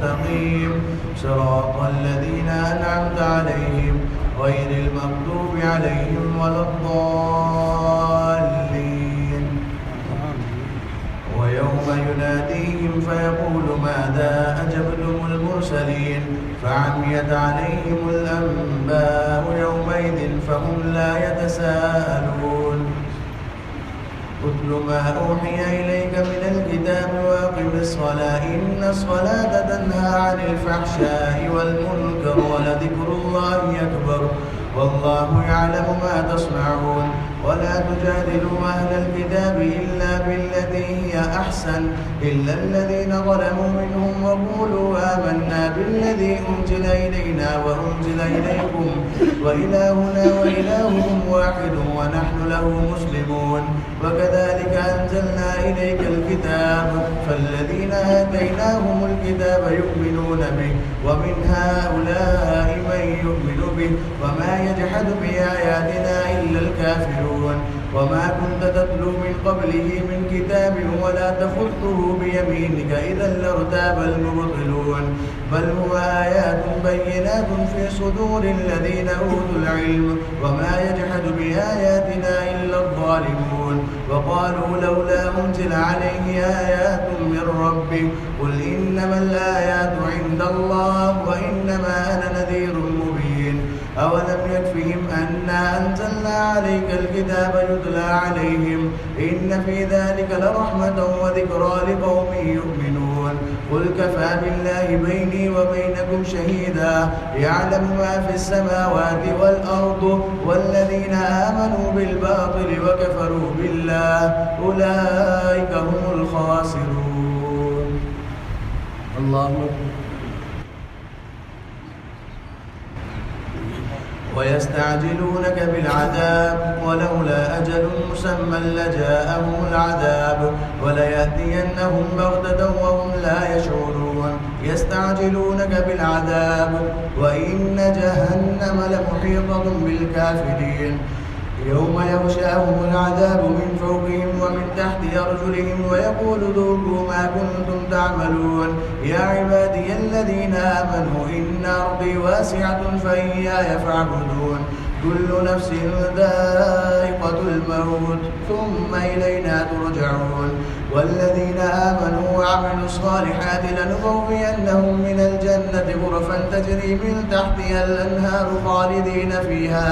مستقيم صراط الذين أنعمت عليهم غير المغضوب عليهم ولا الضالين. ويوم يناديهم فيقول ماذا أجبتم المرسلين فعميت عليهم الأنباء يومئذ فهم لا يتساءلون. اتل ما أوحي إليك من الكتاب وأقم الصلاة إن الصلاة تنهى عن الفحشاء والمنكر ولذكر الله أكبر والله يعلم ما تصنعون. ولا تجادلوا أهل الكتاب إلا بالتي هي أحسن إلا الذين ظلموا منهم وقولوا آمنا بالذي أنزل إلينا وأنزل إليكم وإلهنا وإلهكم واحد ونحن له مسلمون. وكذلك أنزلنا إليك الكتاب فالذين آتيناهم الكتاب يؤمنون به ومن هؤلاء من يؤمن به وما يجحد بآياتنا إلا الكافرون. وما كنت تتلو من قبله من كتاب ولا تخطه بيمينك إذا لارتاب المبطلون. بل هو آيات بينات في صدور الذين أوتوا العلم وما يجحد بآياتنا إلا الظالمون. وقالوا لولا أنزل عليه آيات من ربه قل إنما الآيات عند الله وإنما أنا نذير مبين. أولم يكفهم أنا أنزلنا عليك الكتاب يتلى عليهم إن في ذلك لرحمة وذكرى لقوم يؤمنون. قل كفى بالله بيني وبينكم شهيدا يعلم ما في السماوات والأرض والذين آمنوا بالباطل وكفروا بالله أولئك هم الخاسرون. الله أكبر. ويستعجلونك بالعذاب ولولا أجل مسمى لجاءهم العذاب وليأتينهم بغتة وهم لا يشعرون. يستعجلونك بالعذاب وإن جهنم لمحيطة بالكافرين يوم يغشاهم العذاب من فوقهم ومن تحت أرجلهم ويقول ذوقوا ما كنتم تعملون. يا عبادي الذين آمنوا إن أرضي واسعة فإياي فاعبدون. كل نفس ذائقة الموت ثم إلينا ترجعون. والذين آمنوا وعملوا الصالحات لنبوئنهم من الجنة غرفا تجري من تحتها الأنهار خالدين فيها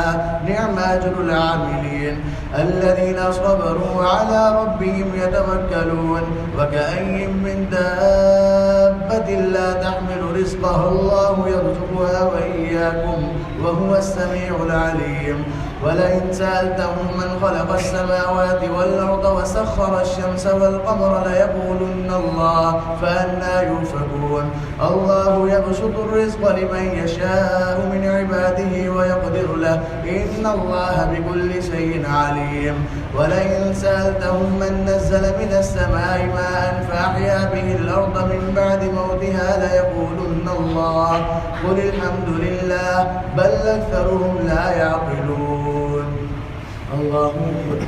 نعم أجر العاملين الذين صبروا وعلى ربهم يتوكلون. وكأي من دابة لا تحمل رزقها الله يرزقها وإياكم وهو السميع العليم. ولئن سألتهم من خلق السماوات والأرض وسخر الشمس والقمر ليقولن الله فأنى يؤفكون. الله يبسط الرزق لمن يشاء من عباده ويقدر له إن الله بكل شيء عليم. ولئن سألتهم من نزل من السماء ماء فأحيا به الأرض من بعد موتها ليقولن الله قل الحمد لله بل أكثرهم لا يعقلون. الله أكبر.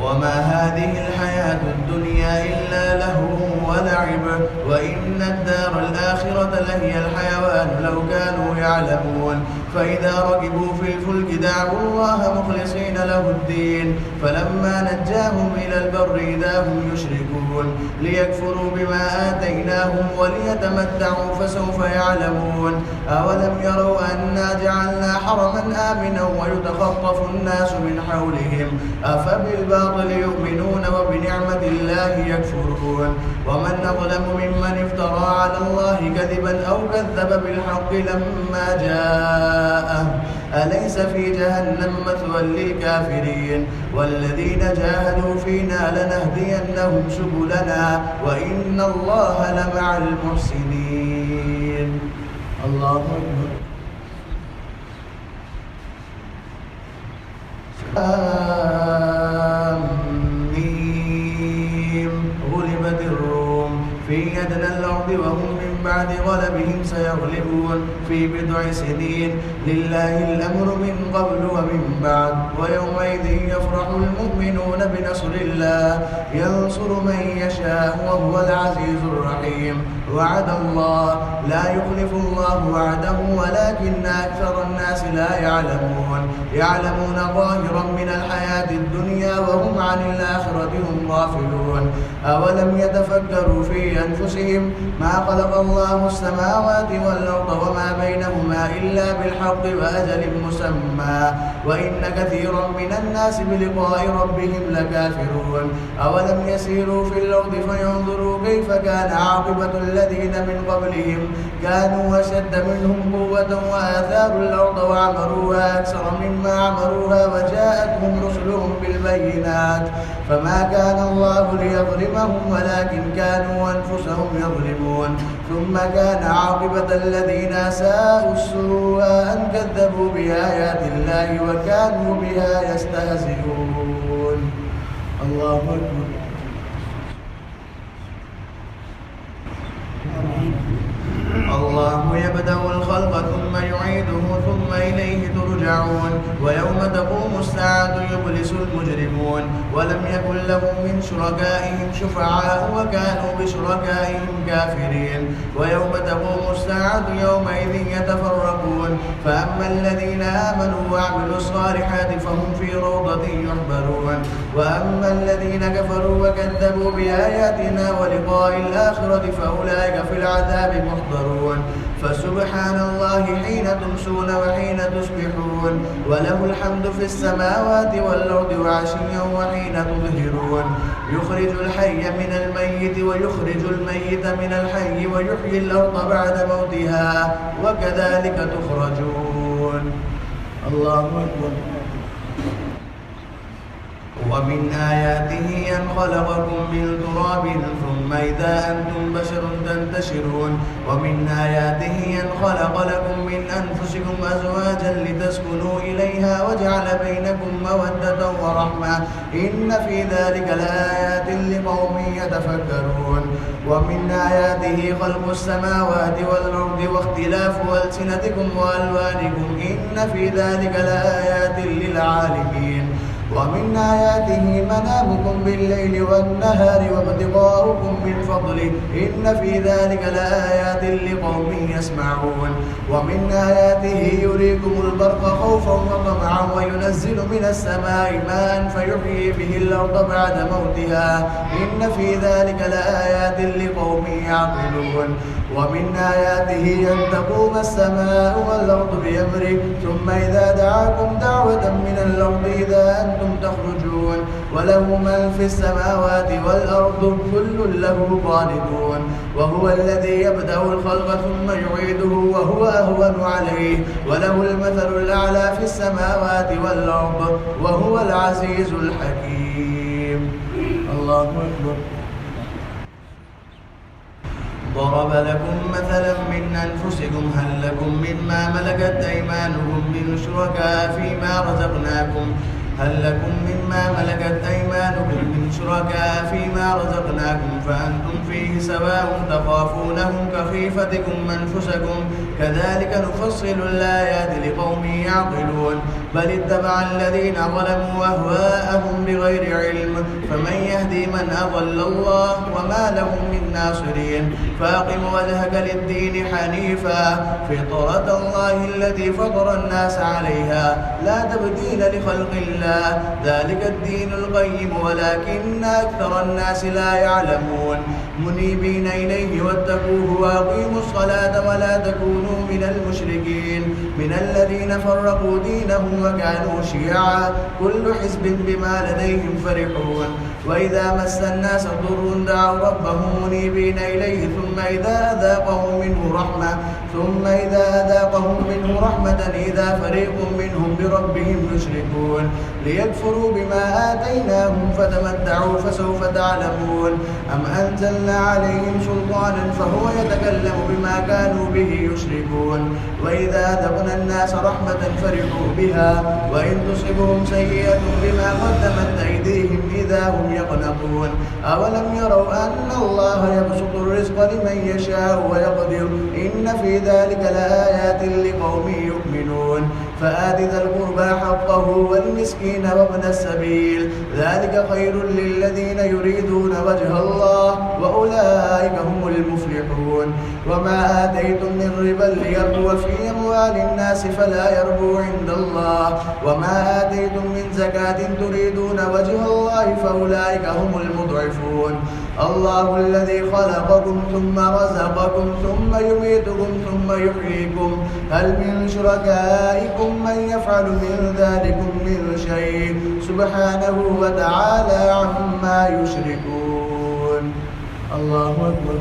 وما هذه الحياة الدنيا إلا لهو ولعب وإن الدار الآخرة لهي الحيوان لو كانوا يعلمون. فإذا ركبوا في الفلك دعوا الله مخلصين له الدين فلما نجاهم إلى البر إذا هم يشركون ليكفروا بما آتيناهم وليتمتعوا فسوف يعلمون. أولم يروا أنا جعلنا حرما آمنا ويتخطف الناس من حولهم أفبالباطل يؤمنون وبنعمة الله يكفرون. ومن أظلم ممن افترى على الله كذبا أو كذب بالحق لما جاءه أليس في جهنم مثوى للكافرين. والذين جاهدوا فينا لنهدينهم سبلنا وإن الله لمع المحسنين. الله أكبر. غلبت الروم في في أدنى الأرض وهم من بعد غلبهم سيغلبون في بضع سنين لله الأمر من قبل ومن بعد ويومئذ يفرح المؤمنون بنصر الله ينصر من يشاء وهو العزيز الرحيم وعد الله لا يخلف الله وعده ولكن أكثر الناس لا يعلمون ظاهرا من الحياة الدنيا وهم عن الآخرة هم غافلون أولم يتفكروا في أنفسهم ما خلق الله السماوات والأرض وما بينهما إلا بالحق وأجل مسمى وإن كثيرا من الناس بلقاء ربهم لكافرون أولم يسيروا في الأرض فينظروا كيف كان عاقبة الذين من قبلهم كانوا أشد منهم قوة وآثاروا الأرض وعمروها أكثر مما عمروها وجاءتهم رسلهم بالبينات فما كان الله ليظلمهم ولكن كانوا أنفسهم يظلمون ثم كان عاقبة الذين أساءوا السوء أن كذبوا بآيات الله وكانوا بها يستهزئون. الله أكبر. الله يبدأ الخلق ثم يعيده ثم إليه ترجعون ويوم تقوم الساعة يبلس المجرمون ولم يكن لهم من شركائهم شفعاء وكانوا بشركائهم كافرين ويوم تقوم الساعة يومئذ يتفرقون فأما الذين آمنوا وعملوا الصالحات فهم في روضة يحبرون وأما الذين كفروا وكذبوا بآياتنا ولقاء الآخرة فأولئك في العذاب محضرون فسبحان الله حين تمسون وحين تصبحون وله الحمد في السماوات والأرض وعشيا وحين تظهرون يخرج الحي من الميت ويخرج الميت من الحي ويحيي الأرض بعد موتها وكذلك تخرجون. الله أكبر. ومن آياته أن خلقكم من تراب ثم إذا أنتم بشر تنتشرون ومن آياته أن خلق لكم من أنفسكم أزواجا لتسكنوا إليها وجعل بينكم مودة ورحمة إن في ذلك لآيات لقوم يتفكرون ومن آياته خلق السماوات والأرض واختلاف ألسنتكم وألوانكم إن في ذلك لآيات للعالمين ومن آياته منامكم بالليل والنهار وابتغاؤكم من فضله إن في ذلك لآيات لقوم يسمعون ومن آياته يريكم البرق خوفا وطمعا وينزل من السماء ماء فيحيي به الأرض بعد موتها إن في ذلك لآيات لقوم يعقلون ومن آياته أن تقوم السماء والأرض بأمره ثم إذا دعاكم دعوة من الأرض إذا أنتم تخرجون وله من في السماوات والأرض كل له قانتون وهو الذي يبدأ الخلق ثم يعيده وهو أهون عليه وله المثل الأعلى في السماوات والأرض وهو العزيز الحكيم. الله أكبر. ضرب لكم مثلا من أنفسكم هل لكم مما ملكت أيمانكم من شركاء فيما رزقناكم فيما رزقناكم فأنتم فيه سواء تخافونهم كخيفتكم أنفسكم كذلك نفصل الآيات لقوم يعقلون بل اتبع الذين ظلموا أهواءهم بغير علم فمن يهدي من أضل الله وما لهم من ناصرين فأقم وجهك للدين حنيفا فطرة الله التي فطر الناس عليها لا تبديل لخلق الله ذلك الدين القيم ولكن أكثر الناس لا يعلمون منيبين إليه واتقوه وأقيموا الصلاة ولا تكونوا من المشركين من الذين فرقوا دينهم وكانوا شيعا كل حزب بما لديهم فرحون وإذا مس الناس ضر دعوا ربهم منيبين إليه ثم إذا أذاقهم منه رحمة إذا فريق منهم بربهم يشركون ليكفروا بما آتيناهم فتمتعوا فسوف تعلمون أم أنزلنا عليهم سلطانا فهو يتكلم بما كانوا به يشركون وإذا أذقنا الناس رحمة فرحوا بها وإن تصبهم سيئة بما قدمت أيديهم إذا إذا هم يقنطون أولم يروا أن الله يبسط الرزق لمن يشاء ويقدر إن في ذلك لآيات لقوم يؤمنون فآت ذا القربى حقه والمسكين وابن السبيل ذلك خير للذين يريدون وجه الله وأولئك هم المفلحون وما آتيتم من ربا ليربو في أموال الناس فلا يربو عند الله وما آتيتم من زكاة تريدون وجه الله فأولئك هم المضعفون الله الذي خلقكم ثم رزقكم ثم يميتكم ثم يحييكم هل من شركائكم من يفعل من ذلكم من شيء سبحانه وتعالى عما يشركون. الله أكبر.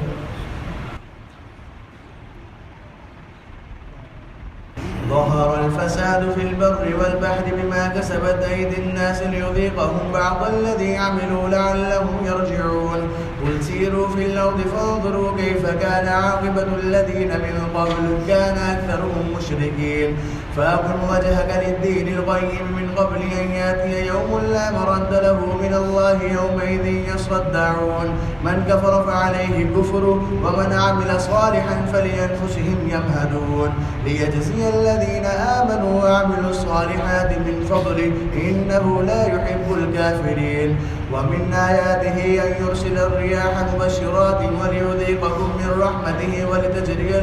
ظهر الفساد في البر والبحر بما كسبت أيدي الناس ليذيقهم بعض الذي عملوا لعلهم يرجعون قل سيروا في الأرض فانظروا كيف كان عاقبة الذين من قبل كان أكثرهم مشركين فأقم وجهك للدين القيم من قبل أن يأتي يوم لا مرد له من الله يومئذ يصدعون من كفر فعليه كفره ومن عمل صالحا فلأنفسهم يمهدون ليجزي الذين آمنوا وعملوا الصالحات من فضله إنه لا يحب الكافرين ومن آياته أن يرسل الرياح مبشرات وليذيقكم من رحمته ولتجري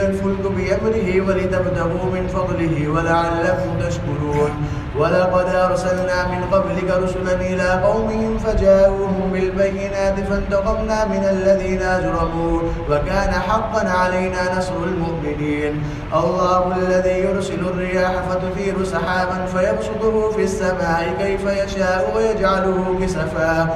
الفلك بأمره ولتبتغوا من فضله ولعلكم تشكرون ولقد أرسلنا من قبلك رسلا إلى قومهم فجاءوهم بالبينات فانتقمنا من الذين أجرموا وكان حقا علينا نصر المؤمنين الله الذي يرسل الرياح فتثير سحابا فيبسطه في السماء كيف يشاء ويجعله كسفا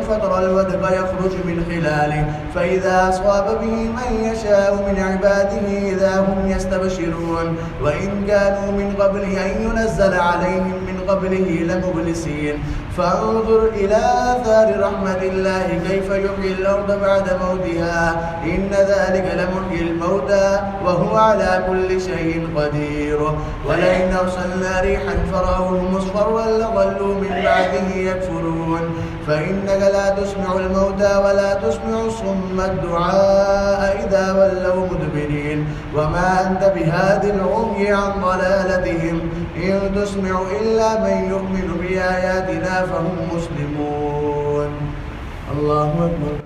فترى الودق يخرج من خلاله فإذا أصاب به من يشاء من عباده إذا هم يستبشرون وإن كانوا من قبل أن ينزل عليهم من قبله لمبلسين فانظر إلى آثار رحمة الله كيف يحيي الأرض بعد موتها إن ذلك لمحيي الموتى وهو على كل شيء قدير ولئن أرسلنا ريحا فرأوه مصفرا لظلوا من بعده يكفرون فإنك لا تسمع الموتى ولا تسمع الصم الدعاء إذا ولوا مدبرين وما أنت بهاد العمي عن ضلالتهم إن تسمع إلا من يؤمن بآياتنا فهم مسلمون. الله أكبر.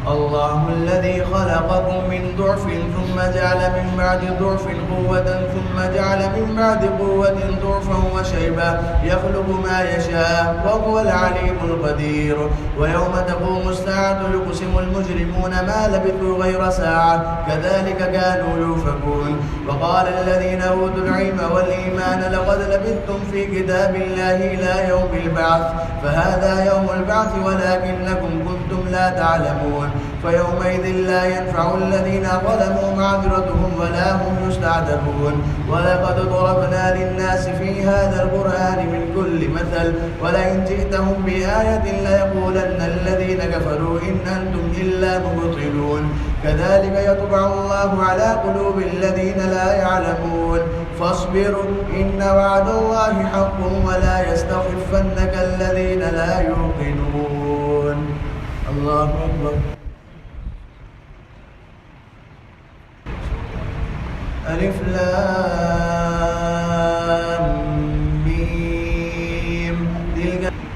الله الذي خلقكم من ضعف ثم جعل من بعد ضعف قوة ثم جعل من بعد قوة ضعفا وشيبا يخلق ما يشاء وهو العليم القدير ويوم تقوم الساعة يقسم المجرمون ما لبثوا غير ساعة كذلك كانوا يؤفكون وقال الذين أوتوا العلم والإيمان لقد لبثتم في كتاب الله إلى يوم البعث فهذا يوم البعث ولكنكم كنتم لا تعلمون فيومئذ لا ينفع الذين ظلموا معذرتهم ولا هم يستعتبون ولقد ضربنا للناس في هذا القرآن من كل مثل ولئن جئتهم بآية ليقولن الذين كفروا إن أنتم إلا مبطلون كذلك يطبع الله على قلوب الذين لا يعلمون فاصبر إن وعد الله حق ولا يستخفنك الذين لا يوقنون. الله أكبر. ألف لام ميم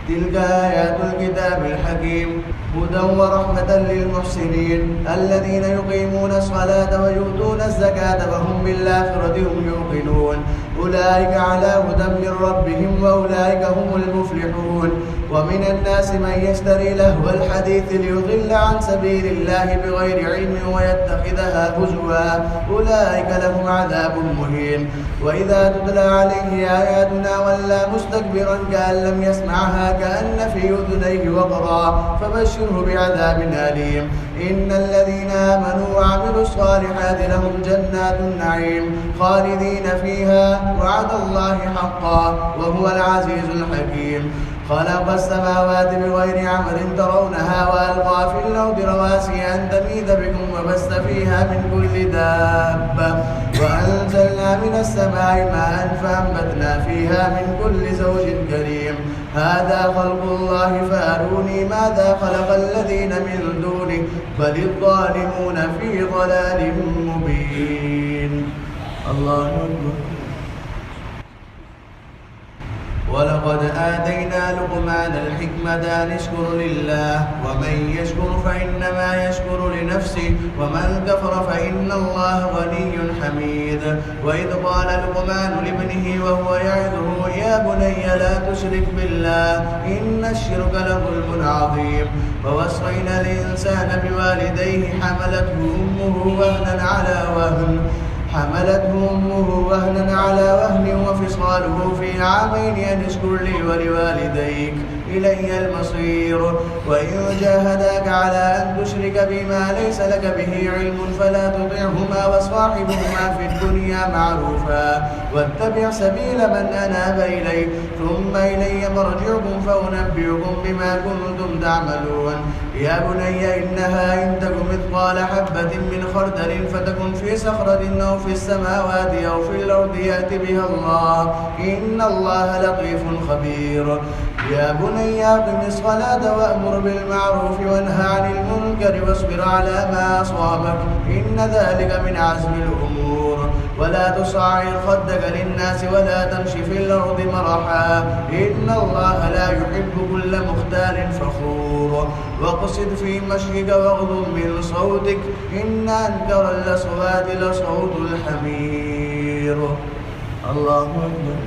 تلك آيات الكتاب الحكيم هدى ورحمة للمحسنين الذين يقيمون الصلاة ويؤتون الزكاة وهم بالآخرة هم يوقنون أولئك على هدى من ربهم وأولئك هم المفلحون ومن الناس من يشتري لهو الحديث ليضل عن سبيل الله بغير علم ويتخذها هزوا أولئك لهم عذاب مهين وإذا تتلى عليه آياتنا ولى مستكبرا كأن لم يسمعها كأن في في أذنيه وقرا فبشره بعذاب أليم. إن الذين آمنوا وعملوا الصالحات لهم جنات النعيم خالدين فيها وعد الله حقا وهو العزيز الحكيم. خلق السماوات بغير عمد ترونها وألقى في الأرض رواسي أن تميد بكم وبث فيها من كل دابة وأنزلنا من السماء ماء فأنبتنا فيها من كل زوج كريم. هذا خلق الله فأروني ماذا خلق الذين من دونه بل الظالمون في ضلال مبين. الله أكبر. ولقد آتينا لقمان الحكمة أن اشكر لله ومن يشكر فإنما يشكر لنفسه ومن كفر فإن الله غني حميد. وإذ قال لقمان لابنه وهو يعظه يا بني لا تشرك بالله إن الشرك لظلم عظيم. ووصينا الإنسان بوالديه حملته أمه وهنا على وهن وفصاله في عامين أن اشكر لي ولوالديك إلي المصير. وإن جاهداك على أن تشرك بما ليس لك به علم فلا تطعهما وصاحبهما في الدنيا معروفا واتبع سبيل من أناب إلي ثم إلي مرجعكم فأنبئكم بما كنتم تعملون. يا بني إنها إن تك مثقال حبة من خردل فتكن في صخرة أو في السماوات أو في الأرض يأت بها الله إن الله لطيف خبير. يا بني أقم الصلاة وأمر بالمعروف وانهى عن المنكر واصبر على ما أصابك إن ذلك من عزم الأمور. ولا تصعر خدك للناس ولا تمشي في الأرض مرحا إن الله لا يحب كل مختال فخور. واقصد في مشيك واغضض من صوتك إن أنكر الأصوات لصوت الحمير. الله أكبر.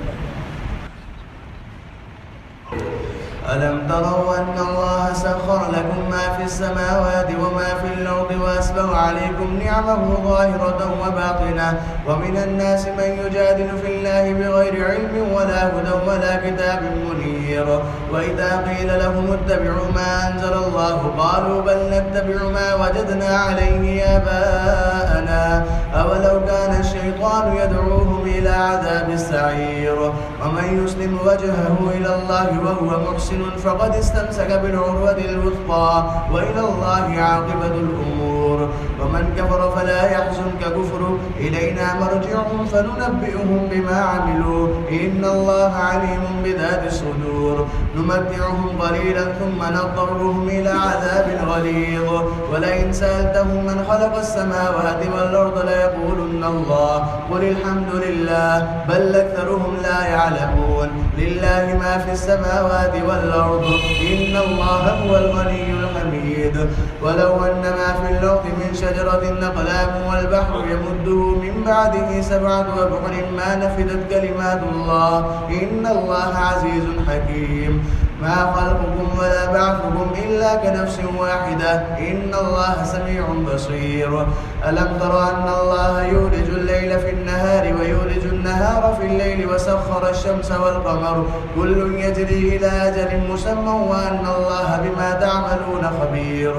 ألم تروا أن الله سخر لكم ما في السماوات وما في الأرض وأسبغ عليكم نعمه ظاهرة وباطنة ومن الناس من يجادل في الله بغير علم ولا هدى ولا كتاب منير. وإذا قيل لهم اتبعوا ما أنزل الله قالوا بل نتبع ما وجدنا عليه آباءنا أولو كان الشيطان يدعوهم إلى عذاب السعير. ومن يسلم وجهه إلى الله وهو محسن فقد استمسك بالعروة الوثقى وإلى الله عاقبة الأمور. ومن كفر فلا يحزنك كفره إلينا مرجعهم فننبئهم بما عملوا إن الله عليم بذات الصدور. نمتعهم قليلا ثم نضطرهم إلى عذاب غليظ. ولئن سألتهم من خلق السماوات والأرض ليقولن الله قل الحمد لله بل أكثرهم لا يعلمون. لله ما في السماوات والأرض إن الله هو الغني الحميد. ولو أن ما في الأرض من شجرة أقلام والبحر يمده من بعده 7 أبحر ما نفدت كلمات الله إن الله عزيز حكيم. ما خلقكم ولا بعثكم إلا كنفس واحدة إن الله سميع بصير. ألم تر أن الله يولج الليل في النهار ويولج النهار في الليل وسخر الشمس والقمر كل يجري إلى أجل مسمى وأن الله بما تعملون خبير.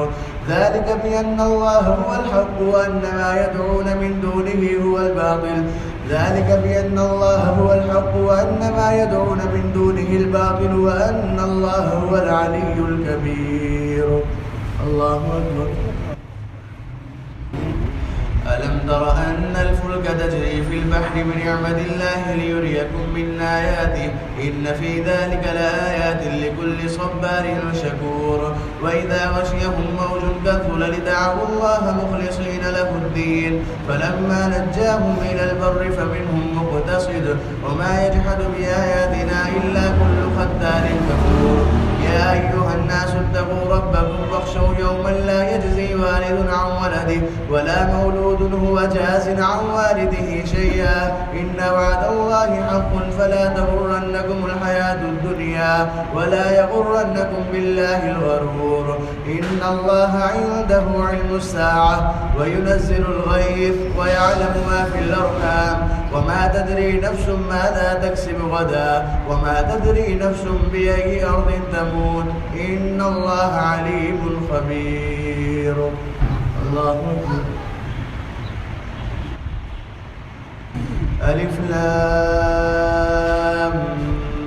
ذلك بأن الله هو الحق وأن ما يدعون من دونه هو الباطل. ذلك بأن الله هو الحق وأن ما يدعون من دونه الباطل وأن الله هو العلي الكبير. الله أكبر. ألم تر أن الفلك تجري في البحر بنعمة الله ليريكم من آياته إن في ذلك لآيات لكل صبار شكور. وإذا غشيهم موج كالظلل دعوا الله مخلصين له الدين فلما نجاهم إلى البر فمنهم مقتصد وما يجحد بآياتنا إلا كل ختار كفور. يا أيها الناس اتقوا ربكم واخشوا يوما لا يجزي والد عن ولده ولا مولود هو جاز عن والده شيئا إن وعد الله حق فلا تغرنكم الحياة الدنيا ولا يغرنكم بالله الغرور إن الله عنده علم الساعة وينزل الغيث ويعلم ما في الأرحام وما تدري نفس ماذا تكسب غدا وما تدري نفس بأي أرض تموت إن الله عليم خبير. الله أكبر. ألف لام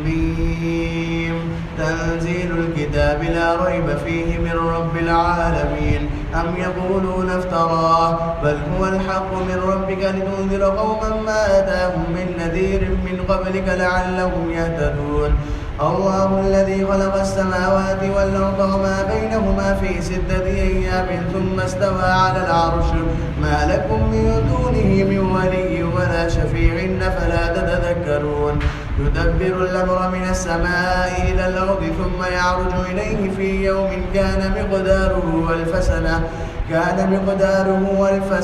ميم تنزيل الكتاب لا ريب فيه من رب العالمين أم يقولون افتراه بل هو الحق من ربك لتنذر قوما ما أتاهم من نذير من قبلك لعلهم يهتدون. الله الذي خلق السماوات والأرض وما بينهما في 6 أيام ثم استوى على العرش ما لكم من دونه من ولي ولا شفيع أفلا تتذكرون. يدبر الأمر من السماء إلى الأرض ثم يعرج إليه في يوم كان مقداره ألف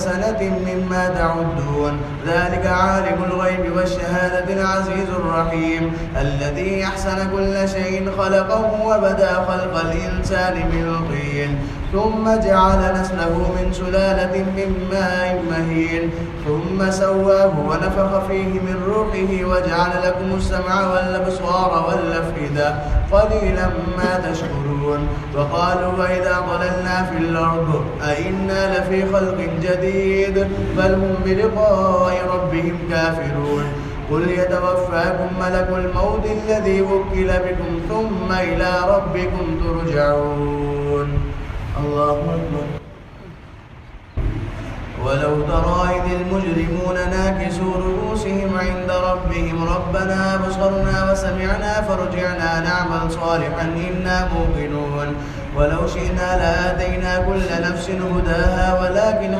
سنة مما تعدون. ذلك عالم الغيب والشهادة العزيز الرحيم الذي أحسن كل شيء خلقه وبدأ خلق الإنسان من طين ثم جعل نسله من سلالة من ماء مهين ثم سواه ونفخ فيه من روحه وجعل لكم السمع والأبصار والأفئدة قليلا ما تشكرون. وقالوا وإذا ضللنا في الأرض أئنا لفي خلق جديد بل هم بلقاء ربهم كافرون. قل يتوفاكم ملك الموت الذي وكل بكم ثم إلى ربكم ترجعون. الله أكبر. ولو ترى إذ المجرمون ناكسوا رؤوسهم عند ربهم ربنا أبصرنا وسمعنا فارجعنا نعمل صالحا إنا موقنون. ولو شئنا لآتينا كل نفس هداها ولكن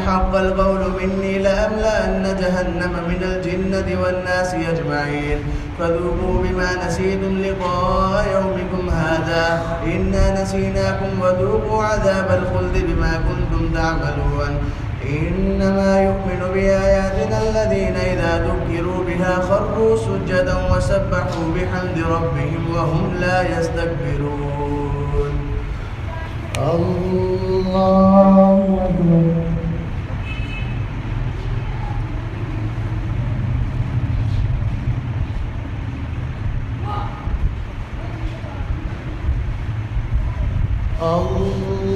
حق القول مني لأملأن جهنم من الجنة والناس أجمعين. فذوقوا بما نسيتم لقاء يومكم هذا إنا نسيناكم وذوقوا عذاب الخلد بما كنتم تعملون. إنما يؤمن بآياتنا الذين إذا ذكروا بها خروا سجدا وسبحوا بحمد ربهم وهم لا يستكبرون. الله أكبر.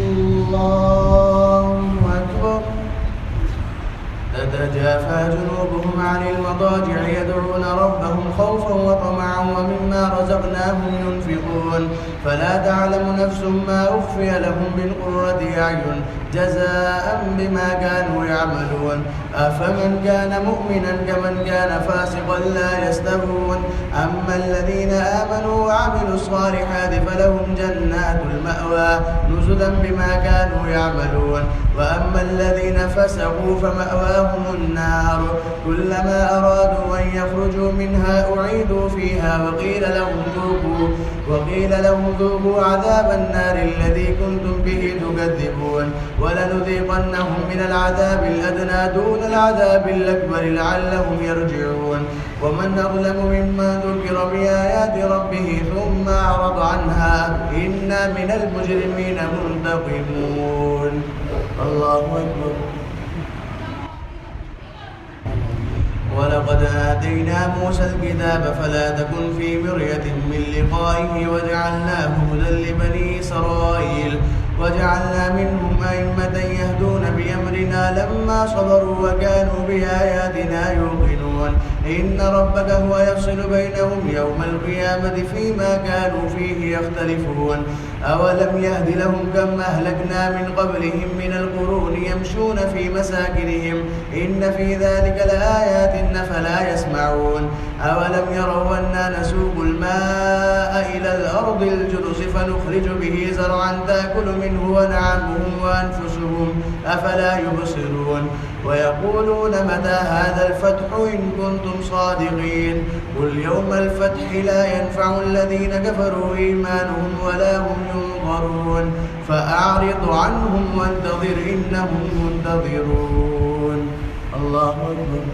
الله أكبر. تتجافى جنوبهم عن المضاجع يدعون ربهم خوفا وطمعا ومما رزقناهم ينفقون. فلا تعلم نفس ما أخفي لهم من قرة أعين جزاء بما كانوا يعملون. أفمن كان مؤمنا كمن كان فاسقا لا يستوون. أما الذين آمنوا وعملوا الصالحات فلهم جنات المأوى نزلا بما كانوا يعملون. وأما الذين فسقوا فمأواهم النار كلما أرادوا أن يخرجوا منها أعيدوا فيها وقيل لهم ذوقوا عذاب النار الذي كنتم به تكذبون. ولنذيقنهم من العذاب الأدنى دون العذاب الأكبر لعلهم يرجعون. ومن أظلم ممن ذكر بآيات ربه ثم أعرض عنها إنا من المجرمين منتقمون. الله أكبر. ولقد آتينا موسى الكتاب فلا تكن في مرية من لقائه وجعلناه هدى لبني إسرائيل وجعلنا منهم أئمة يهدون بأمرنا لما صبروا وكانوا بآياتنا يوقنون. إن ربك هو يفصل بينهم يوم القيامة فيما كانوا فيه يختلفون. أولم يهد لهم كم أهلكنا من قبلهم من القرون يمشون في مساكنهم إن في ذلك لآيات فلا يسمعون. أولم يروا أنا نسوق الماء إلى الأرض الجرز فنخرج به زرعا تأكل منه ونعمهم وأنفسهم أفلا يبصرون ويقولون متى هذا الفتح إن كنتم صادقين قل يوم الفتح لا ينفع الذين كفروا إيمانهم ولا هم ينظرون فأعرض عنهم وانتظر إنهم منتظرون. الله أكبر.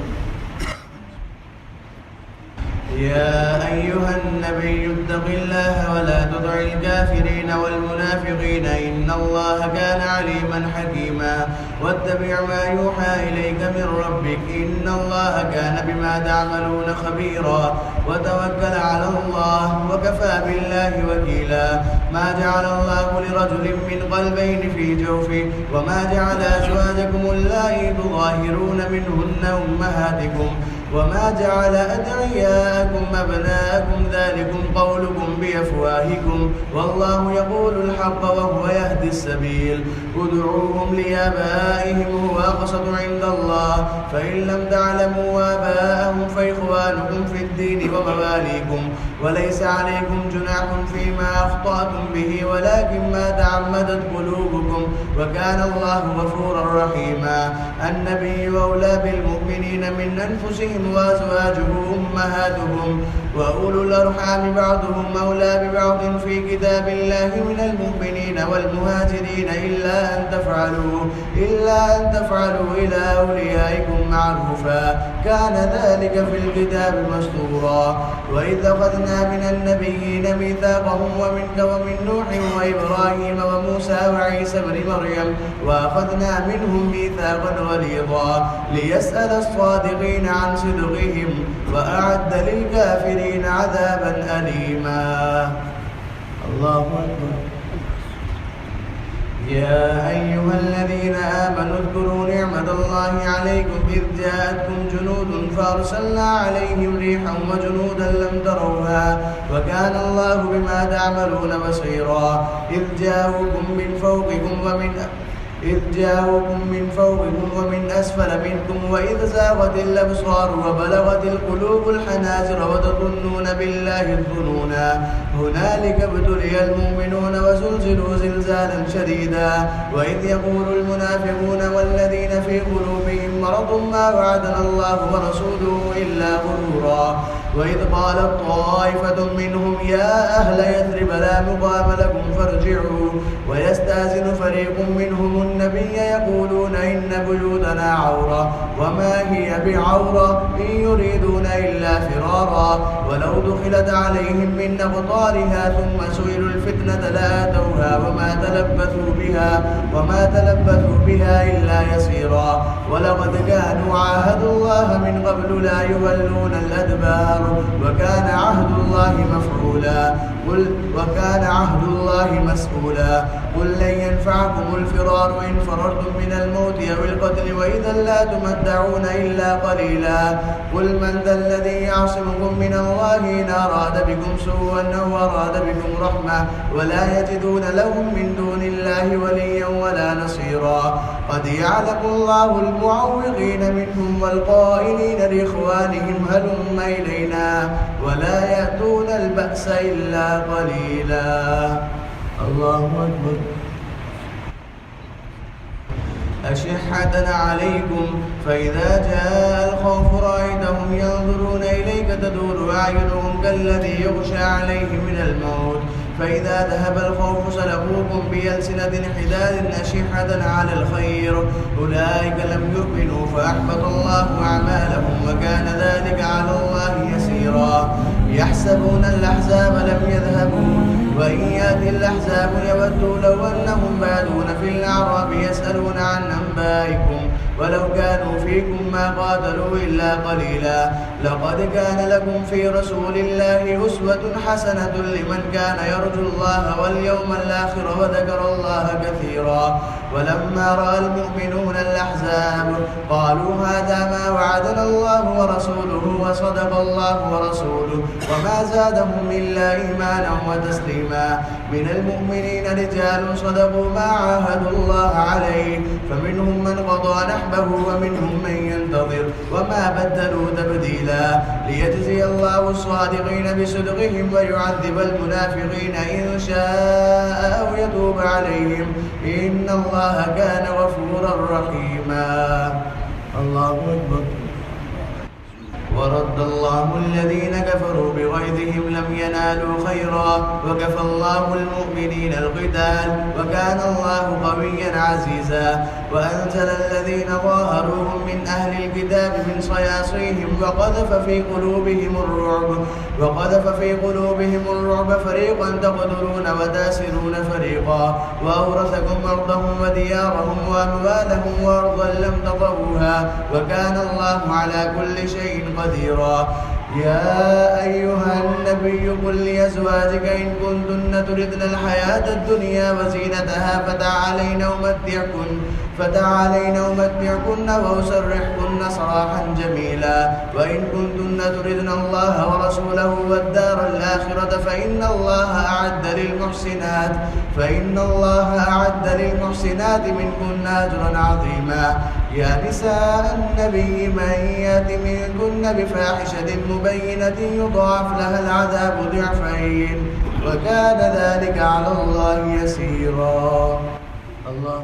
يا أيها النبي اتق الله ولا تطع الكافرين والمنافقين إن الله كان عليما حكيما واتبع ما يوحى إليك من ربك إن الله كان بما تعملون خبيرا وتوكل على الله وكفى بالله وكيلا. ما جعل الله لرجل من قلبين في جوفه وما جعل أزواجكم اللائي تظاهرون منهن أمهاتكم وما جعل أدعياءكم أبناءكم ذلكم قولكم بأفواهكم والله يقول الحق وهو يهدي السبيل ادعوهم لآبائهم هو أقسط عند الله فإن لم تعلموا آباءهم فإخوانكم في الدين ومواليكم وليس عليكم جناح فيما أخطأتم به ولكن ما تعمدت قلوبكم وكان الله غفورا رحيما. النبي أولى بالمؤمنين من أنفسهم وأزواجه أمهاتهم وأولو الأرحام بعضهم أولى ببعض في كتاب الله من المؤمنين والمهاجرين إلا أن تفعلوا إلى أوليائكم معروفا كان ذلك في الكتاب مسطورا. وإذ أخذنا من النبيين ميثاقهم ومنك ومن نوح وإبراهيم وموسى وعيسى بن مريم وأخذنا منهم ميثاقا غليظا ليسأل الصادقين عن صدقهم وأعد للكافرين عذابا أليما. الله أكبر. يا أيها الذين آمنوا اذكروا نعمة الله عليكم إذ جاءتكم جنود فأرسلنا عليهم ريحا وجنودا لم تروها وكان الله بما تعملون بصيرا. إذ جاءوكم من فوقكم ومن أسفل منكم وإذ زاغت الأبصار وبلغت القلوب الحناجر وتظنون بالله الظنونا هنالك ابتلي المؤمنون وزلزلوا زلزالا شديدا. وإذ يقول المنافقون والذين في قلوبهم مرض ما وعدنا الله ورسوله إلا غرورا. وإذ قالت طائفة منهم يا أهل يثرب لا مقام لكم فارجعوا ويستأذن فريق منهم النبي يقولون إن بيوتنا عورة وما هي بعورة إن يريدون إلا فرارا ولو دخلت عليهم من أقطارها ثم سئلوا الفتنة لآتوها وما تلبثوا بها إلا يسيرا. ولقد كانوا عاهدوا الله من قبل لا يولون الأدبار وكان عهد الله مفعولا وكان عهد الله مسؤولا. قل لن ينفعكم الفرار إن فررتم من الموت أو القتل وإذا لا تمتعون إلا قليلا. قل من ذا الذي يعصمكم من الله إن أراد بكم سوءا أو أراد بكم رحمة ولا يجدون لهم من دون الله وليا ولا نصيرا. قد يعلم الله المعوقين منهم والقائلين لإخوانهم هلم إلينا ولا يأتون البأس إلا قليلا. الله أكبر. أشحة عليكم فإذا جاء الخوف رأيتهم ينظرون إليك تدور أعينهم كالذي يغشى عليه من الموت فإذا ذهب الخوف سلقوكم بألسنة حداد أشحة على الخير أولئك لم يؤمنوا فأحبط الله أعمالهم وكان ذلك على الله يسيرا. يحسبون الأحزاب لم يذهبوا وإن يأتي الأحزاب يودوا لو أنهم بادون في الأعراب يسألون عن أنبائكم ولو كانوا فيكم ما قاتلوا إلا قليلا. لقد كان لكم في رسول الله أسوة حسنة لمن كان يرجو الله واليوم الآخر وذكر الله كثيرا. ولما رأى المؤمنون الأحزاب قالوا هذا ما وعدنا الله ورسوله وصدق الله ورسوله وما زادهم إلا إيمانا وتسليما. من المؤمنين رجال صدقوا ما عاهدوا الله عليه فمنهم من قضى نحبه ومنهم من ينتظر وما بدلوا تبديلا. ليجزي الله الصادقين بصدقهم ويعذب المنافقين إن شاء أو يتوب عليهم إن الله كان غفورا رحيما. الله أكبر. ورد الله الذين كفروا بغيظهم لم ينالوا خيرا وكفى الله المؤمنين القتال وكان الله قويا عزيزا. وأنزل الذين ظاهروهم من أهل الكتاب من صياصيهم وقذف في قلوبهم الرعب فريقا تقتلون وتاسرون فريقا وأورثكم أرضهم وديارهم وأموالهم وأرضا لم تطئوها وكان الله على كل شيء قديرا. يا أيها النبي قل لأزواجك إن كنتن تردن الحياة الدنيا وزينتها فتعالين أمتعكن وأسرحكن سراحا جميلا. وإن كنتن تردن الله ورسوله والدار الآخرة فإن الله أعد للمحسنات منكن أجرا عظيما. يا نساء النبي من يأت منكن بفاحشة مبينة يضاعف لها العذاب ضعفين وكان ذلك على الله يسيرا. الله